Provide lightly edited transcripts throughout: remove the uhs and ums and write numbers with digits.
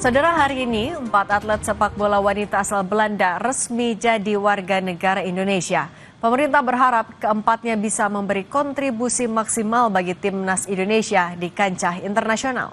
Saudara, hari ini 4 atlet sepak bola wanita asal Belanda resmi jadi warga negara Indonesia. Pemerintah berharap keempatnya bisa memberi kontribusi maksimal bagi timnas Indonesia di kancah internasional.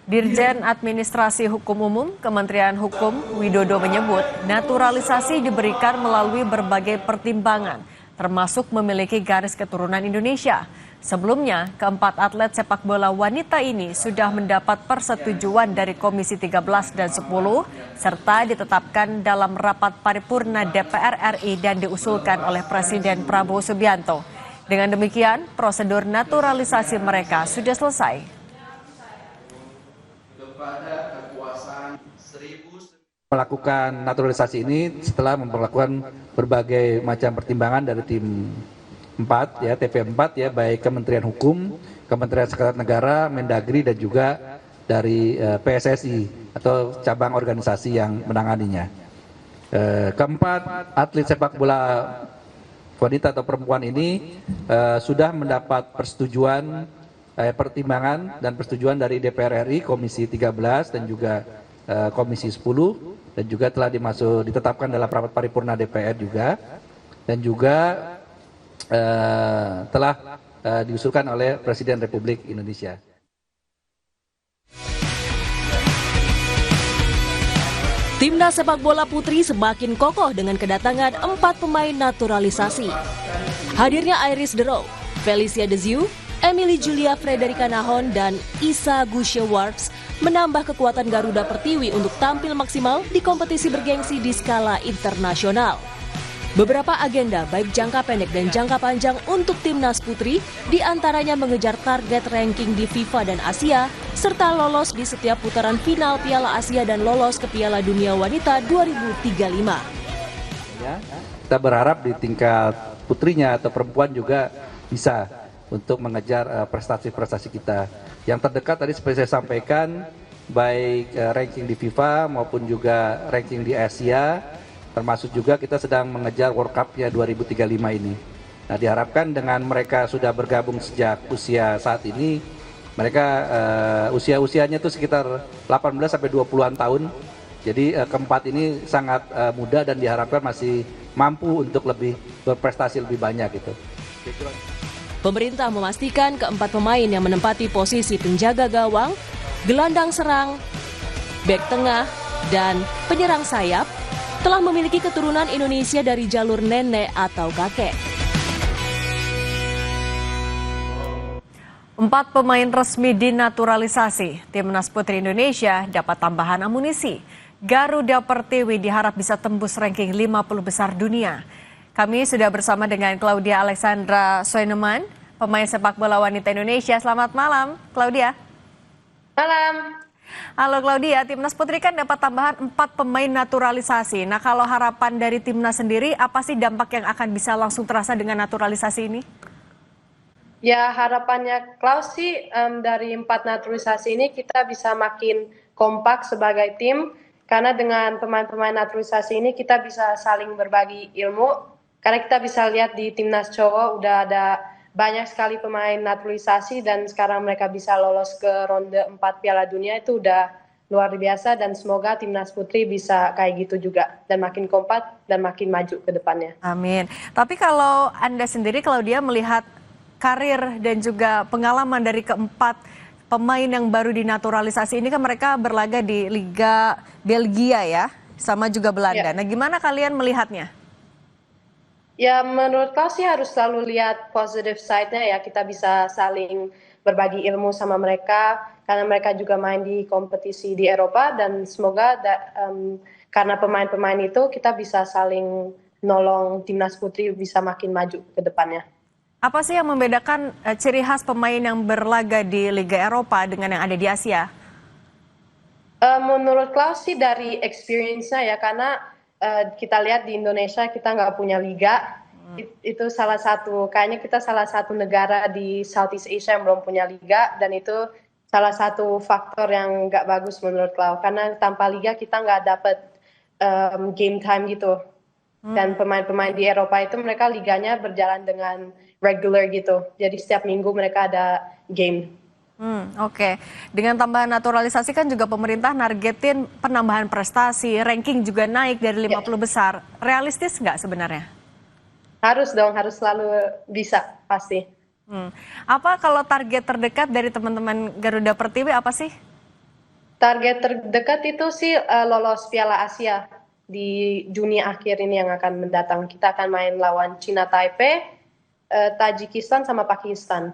Dirjen Administrasi Hukum Umum Kementerian Hukum Widodo menyebut naturalisasi diberikan melalui berbagai pertimbangan, termasuk memiliki garis keturunan Indonesia. Sebelumnya, keempat atlet sepak bola wanita ini sudah mendapat persetujuan dari Komisi 13 dan 10, serta ditetapkan dalam rapat paripurna DPR RI dan diusulkan oleh Presiden Prabowo Subianto. Dengan demikian, prosedur naturalisasi mereka sudah selesai. Melakukan naturalisasi ini setelah memperlakukan berbagai macam pertimbangan dari tim 4 ya, TP4 ya, baik Kementerian Hukum, Kementerian Sekretariat Negara, Mendagri dan juga dari PSSI atau cabang organisasi yang menanganinya. Keempat atlet sepak bola wanita atau perempuan ini sudah mendapat persetujuan pertimbangan dan persetujuan dari DPR RI, Komisi 13 dan juga Komisi 10 dan juga telah ditetapkan dalam rapat paripurna DPR juga, dan juga telah diusulkan oleh Presiden Republik Indonesia. Timnas sepak bola putri semakin kokoh dengan kedatangan 4 pemain naturalisasi. Hadirnya Iris Dero, Felicia Deziu, Emily Julia Frederica Nahon, dan Isa Gushe Warps menambah kekuatan Garuda Pertiwi untuk tampil maksimal di kompetisi bergengsi di skala internasional. Beberapa agenda baik jangka pendek dan jangka panjang untuk timnas putri diantaranya mengejar target ranking di FIFA dan Asia, serta lolos di setiap putaran final Piala Asia dan lolos ke Piala Dunia Wanita 2035. Ya, kita berharap di tingkat putrinya atau perempuan juga bisa untuk mengejar prestasi-prestasi kita. Yang terdekat tadi seperti saya sampaikan, baik ranking di FIFA maupun juga ranking di Asia, termasuk juga kita sedang mengejar World Cup-nya 2035 ini. Nah, diharapkan dengan mereka sudah bergabung sejak usia saat ini, mereka usia-usianya itu sekitar 18 sampai 20-an tahun. Jadi keempat ini sangat muda dan diharapkan masih mampu untuk lebih berprestasi lebih banyak gitu. Pemerintah memastikan keempat pemain yang menempati posisi penjaga gawang, gelandang serang, bek tengah, dan penyerang sayap telah memiliki keturunan Indonesia dari jalur nenek atau kakek. 4 pemain resmi dinaturalisasi. Timnas Putri Indonesia dapat tambahan amunisi. Garuda Pertiwi diharap bisa tembus ranking 50 besar dunia. Kami sudah bersama dengan Claudia Alexandra Soineman, pemain sepak bola wanita Indonesia. Selamat malam, Claudia. Malam. Halo Claudia, Timnas Putri kan dapat tambahan 4 pemain naturalisasi. Nah, kalau harapan dari Timnas sendiri, apa sih dampak yang akan bisa langsung terasa dengan naturalisasi ini? Ya, harapannya Klaus sih dari 4 naturalisasi ini kita bisa makin kompak sebagai tim, karena dengan pemain-pemain naturalisasi ini kita bisa saling berbagi ilmu. Karena kita bisa lihat di timnas cowok udah ada banyak sekali pemain naturalisasi dan sekarang mereka bisa lolos ke ronde 4 Piala Dunia, itu udah luar biasa, dan semoga timnas putri bisa kayak gitu juga dan makin kompak dan makin maju ke depannya. Amin. Tapi kalau Anda sendiri, Claudia, melihat karir dan juga pengalaman dari keempat pemain yang baru dinaturalisasi ini, kan mereka berlaga di Liga Belgia ya, sama juga Belanda. Nah, gimana kalian melihatnya? Ya, menurut kau sih harus selalu lihat positive side-nya ya. Kita bisa saling berbagi ilmu sama mereka, karena mereka juga main di kompetisi di Eropa, dan semoga karena pemain-pemain itu kita bisa saling nolong timnas putri bisa makin maju ke depannya. Apa sih yang membedakan ciri khas pemain yang berlaga di Liga Eropa dengan yang ada di Asia? Menurut Klaus sih dari experience-nya ya, karena kita lihat di Indonesia kita nggak punya liga. Itu salah satu, kayaknya kita salah satu negara di Southeast Asia yang belum punya liga, dan itu salah satu faktor yang nggak bagus menurut Klaus, karena tanpa liga kita nggak dapet game time gitu. Dan pemain-pemain di Eropa itu mereka liganya berjalan dengan regular gitu, jadi setiap minggu mereka ada game. Oke. Dengan tambahan naturalisasi kan juga pemerintah nargetin penambahan prestasi, ranking juga naik dari 50 besar. Realistis nggak sebenarnya? Harus dong, harus selalu bisa, pasti. Apa kalau target terdekat dari teman-teman Garuda Pertiwi apa sih? Target terdekat itu sih lolos Piala Asia di Juni akhir ini yang akan mendatang. Kita akan main lawan Cina Taipei, Tajikistan sama Pakistan.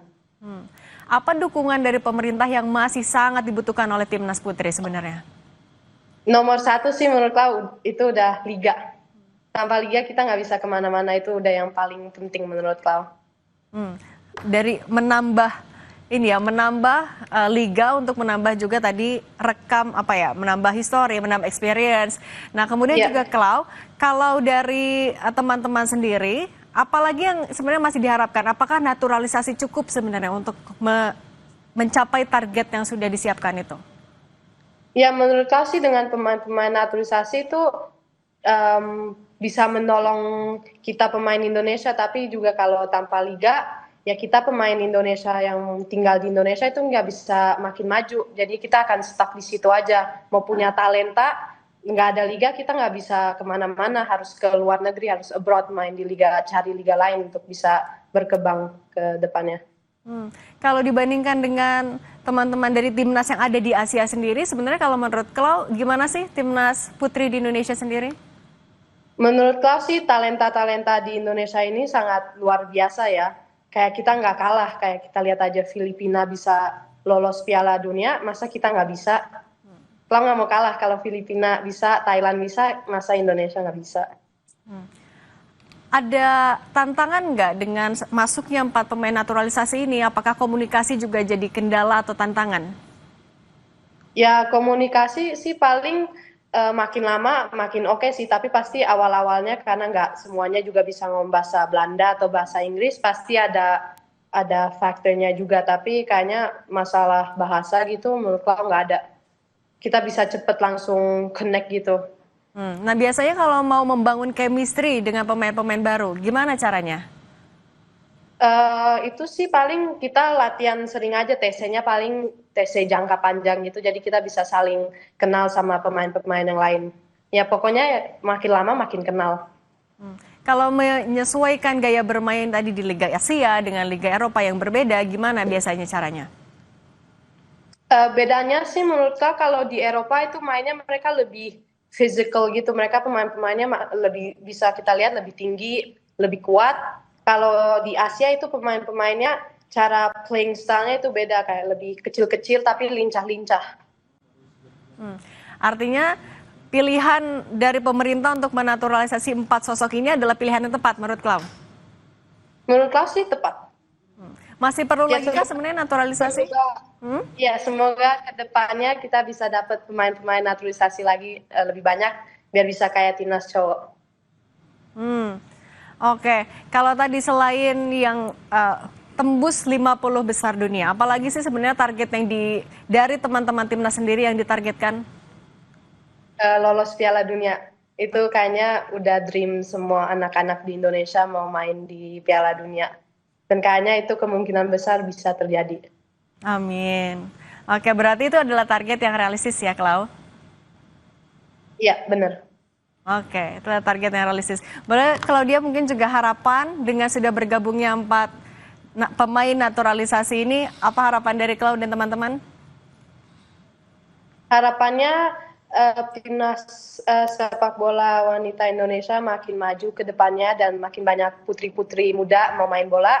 Apa dukungan dari pemerintah yang masih sangat dibutuhkan oleh timnas putri sebenarnya? Nomor satu sih menurut Clau itu udah liga. Tanpa liga kita nggak bisa kemana-mana, itu udah yang paling penting menurut Clau. Dari menambah liga untuk menambah juga tadi menambah histori, menambah experience. Nah kemudian juga kalau dari teman-teman sendiri, apalagi yang sebenarnya masih diharapkan, apakah naturalisasi cukup sebenarnya untuk mencapai target yang sudah disiapkan itu? Ya menurut Clau sih dengan pemain-pemain naturalisasi itu bisa menolong kita pemain Indonesia, tapi juga kalau tanpa liga, ya kita pemain Indonesia yang tinggal di Indonesia itu nggak bisa makin maju. Jadi kita akan stuck di situ aja. Mau punya talenta, nggak ada liga, kita nggak bisa kemana-mana. Harus ke luar negeri, harus abroad main di liga, cari liga lain untuk bisa berkembang ke depannya. Kalau dibandingkan dengan teman-teman dari timnas yang ada di Asia sendiri, sebenarnya kalau menurut Klau, gimana sih timnas putri di Indonesia sendiri? Menurut Clau sih talenta-talenta di Indonesia ini sangat luar biasa ya. Kayak kita nggak kalah, kayak kita lihat aja Filipina bisa lolos Piala Dunia, masa kita nggak bisa? Clau nggak mau kalah, kalau Filipina bisa, Thailand bisa, masa Indonesia nggak bisa? Ada tantangan nggak dengan masuknya 4 pemain naturalisasi ini? Apakah komunikasi juga jadi kendala atau tantangan? Ya komunikasi sih paling makin lama makin oke sih, tapi pasti awal-awalnya karena nggak semuanya juga bisa ngomong bahasa Belanda atau bahasa Inggris, pasti ada faktornya juga, tapi kayaknya masalah bahasa gitu menurut Clau nggak ada. Kita bisa cepet langsung connect gitu. Nah biasanya kalau mau membangun chemistry dengan pemain-pemain baru, gimana caranya? Itu sih paling kita latihan sering aja, TC-nya paling TC jangka panjang gitu, jadi kita bisa saling kenal sama pemain-pemain yang lain. Ya pokoknya makin lama makin kenal. Kalau menyesuaikan gaya bermain tadi di Liga Asia dengan Liga Eropa yang berbeda, gimana biasanya caranya? Bedanya sih menurut Kak, kalau di Eropa itu mainnya mereka lebih physical gitu, mereka pemain-pemainnya lebih bisa kita lihat lebih tinggi, lebih kuat. Kalau di Asia itu pemain-pemainnya cara playing style-nya itu beda, kayak lebih kecil-kecil tapi lincah-lincah. Artinya pilihan dari pemerintah untuk menaturalisasi 4 sosok ini adalah pilihan yang tepat menurut Klau? Menurut Klau sih tepat. Masih perlu lagi kah sebenarnya naturalisasi? Ya semoga kedepannya kita bisa dapat pemain-pemain naturalisasi lagi lebih banyak biar bisa kayak timnas cowok. Oke, kalau tadi selain yang tembus 50 besar dunia, apalagi sih sebenarnya target yang dari teman-teman timnas sendiri yang ditargetkan? Lolos Piala Dunia. Itu kayaknya udah dream semua anak-anak di Indonesia mau main di Piala Dunia. Dan kayaknya itu kemungkinan besar bisa terjadi. Amin. Oke, berarti itu adalah target yang realistis ya, Klau? Iya, benar. Oke, itu adalah target yang realistis. Boleh kalau dia mungkin juga harapan dengan sudah bergabungnya 4 pemain naturalisasi ini, apa harapan dari Klau dan teman-teman? Harapannya timnas sepak bola wanita Indonesia makin maju ke depannya dan makin banyak putri-putri muda mau main bola,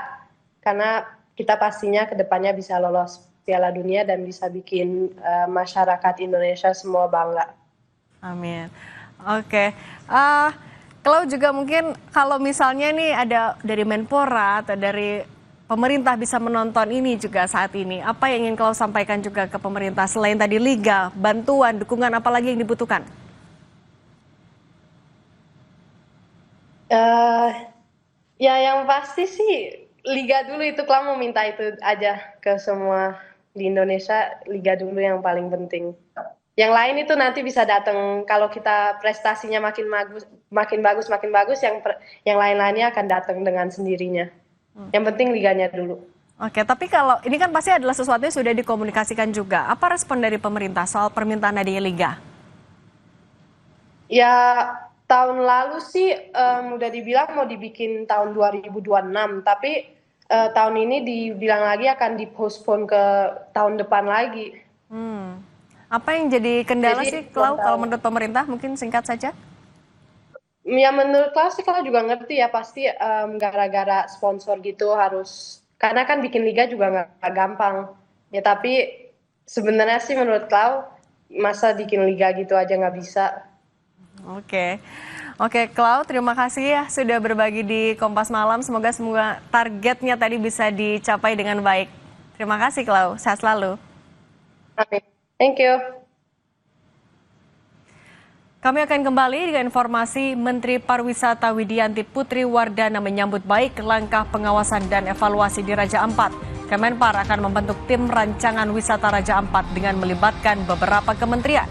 karena kita pastinya ke depannya bisa lolos Piala Dunia dan bisa bikin masyarakat Indonesia semua bangga. Amin. Oke, Klau juga mungkin kalau misalnya nih ada dari Menpora atau dari pemerintah bisa menonton ini juga saat ini, apa yang ingin Klau sampaikan juga ke pemerintah selain tadi liga, bantuan, dukungan, apa lagi yang dibutuhkan? Ya yang pasti sih liga dulu, itu Klau mau minta itu aja ke semua di Indonesia, liga dulu yang paling penting. Yang lain itu nanti bisa datang kalau kita prestasinya makin bagus, yang lain-lainnya akan datang dengan sendirinya. Yang penting liganya dulu. Oke, tapi kalau ini kan pasti adalah sesuatu yang sudah dikomunikasikan juga. Apa respon dari pemerintah soal permintaan adanya liga? Ya, tahun lalu sih udah dibilang mau dibikin tahun 2026, tapi tahun ini dibilang lagi akan dipostpone ke tahun depan lagi. Apa yang jadi kendala Jadi, sih, Klau, belum kalau tahu. menurut pemerintah? Mungkin singkat saja. Ya menurut Klau sih kalau juga ngerti ya pasti gara-gara sponsor gitu harus, karena kan bikin liga juga nggak gampang. Ya tapi sebenarnya sih menurut Klau masa bikin liga gitu aja nggak bisa. Oke, Klau, terima kasih ya sudah berbagi di Kompas Malam. Semoga semua targetnya tadi bisa dicapai dengan baik. Terima kasih, Klau. Sehat selalu. Amin. Thank you. Kami akan kembali dengan informasi Menteri Pariwisata Widianti Putri Wardana menyambut baik langkah pengawasan dan evaluasi di Raja Ampat. Kemenpar akan membentuk tim rancangan wisata Raja Ampat dengan melibatkan beberapa kementerian.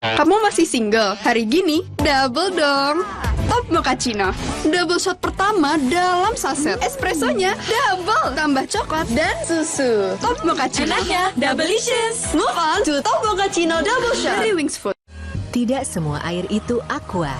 Kamu masih single? Hari gini, double dong. Top Mochaccino. Double shot pertama dalam saset. Espressonya double. Tambah coklat dan susu. Top Mochaccino. Enaknya, double-licious. Move on to Top Mochaccino Double Shot. Dari Wings Food. Tidak semua air itu aqua.